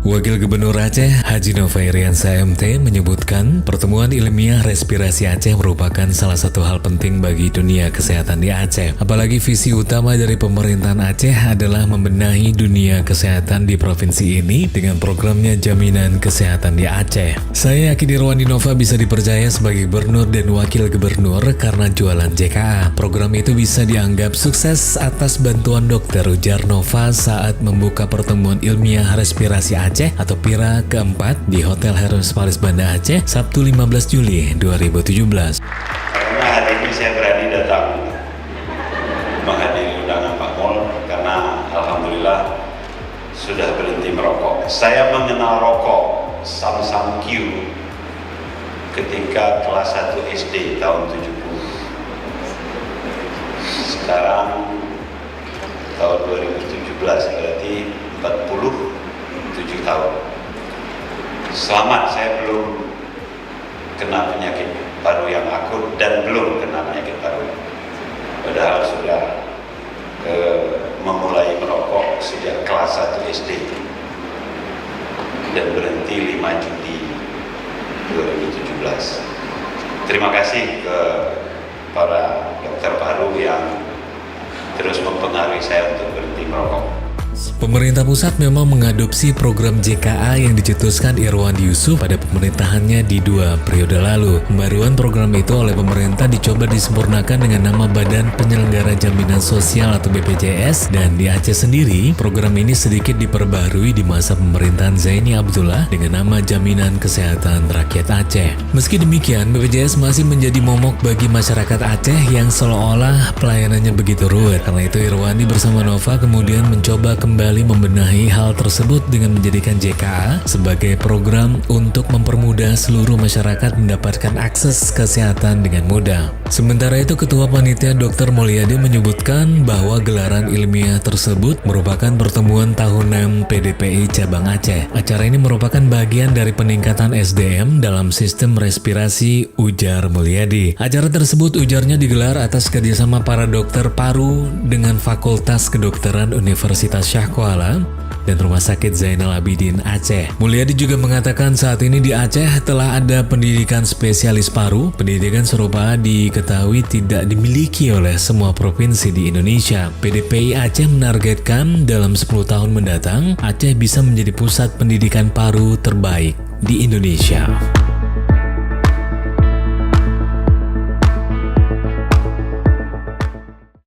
Wakil Gubernur Aceh, Haji Nova Iriansyah MT menyebutkan pertemuan ilmiah respirasi Aceh merupakan salah satu hal penting bagi dunia kesehatan di Aceh. Apalagi visi utama dari pemerintahan Aceh adalah membenahi dunia kesehatan di provinsi ini dengan programnya Jaminan Kesehatan di Aceh. Saya yakin Irwandi Nova bisa dipercaya sebagai gubernur dan wakil gubernur karena jualan JKA. Program itu bisa dianggap sukses atas bantuan dokter, ujar Nova saat membuka pertemuan ilmiah respirasi Aceh atau PIRA keempat di Hotel Heroes Banda Aceh, Sabtu 15 Juli 2017. Karena hari ini saya berani datang menghadiri undangan Pak Mul karena Alhamdulillah sudah berhenti merokok. Saya mengenal rokok Samsung Q ketika kelas 1 SD tahun 70. Sekarang tahun 2017 berarti 47 tahun. Selamat, saya belum kena penyakit paru yang akut dan belum kena penyakit paru. Padahal sudah memulai merokok sejak kelas 1 SD dan berhenti 5 Juli 2017. Terima kasih ke para dokter paru yang terus mempengaruhi saya untuk berhenti merokok. Pemerintah pusat memang mengadopsi program JKA yang dicetuskan Irwandi Yusuf pada pemerintahannya di 2 periode lalu. Pembaruan program itu oleh pemerintah dicoba disempurnakan dengan nama Badan Penyelenggara Jaminan Sosial atau BPJS, dan di Aceh sendiri program ini sedikit diperbarui di masa pemerintahan Zaini Abdullah dengan nama Jaminan Kesehatan Rakyat Aceh. Meski demikian, BPJS masih menjadi momok bagi masyarakat Aceh yang seolah-olah pelayanannya begitu ruwet. Karena itu Irwandi bersama Nova kemudian mencoba kembali membenahi hal tersebut dengan menjadikan JKA sebagai program untuk mempermudah seluruh masyarakat mendapatkan akses kesehatan dengan mudah. Sementara itu, Ketua Panitia Dr. Mulyadi menyebutkan bahwa gelaran ilmiah tersebut merupakan pertemuan tahunan PDPI Cabang Aceh. Acara ini merupakan bagian dari peningkatan SDM dalam sistem respirasi, ujar Mulyadi. Acara tersebut, ujarnya, digelar atas kerjasama para dokter paru dengan Fakultas Kedokteran Universitas Syah Kuala dan Rumah Sakit Zainal Abidin Aceh. Mulyadi juga mengatakan saat ini di Aceh telah ada pendidikan spesialis paru. Pendidikan serupa diketahui tidak dimiliki oleh semua provinsi di Indonesia. PDPI Aceh menargetkan dalam 10 tahun mendatang Aceh bisa menjadi pusat pendidikan paru terbaik di Indonesia.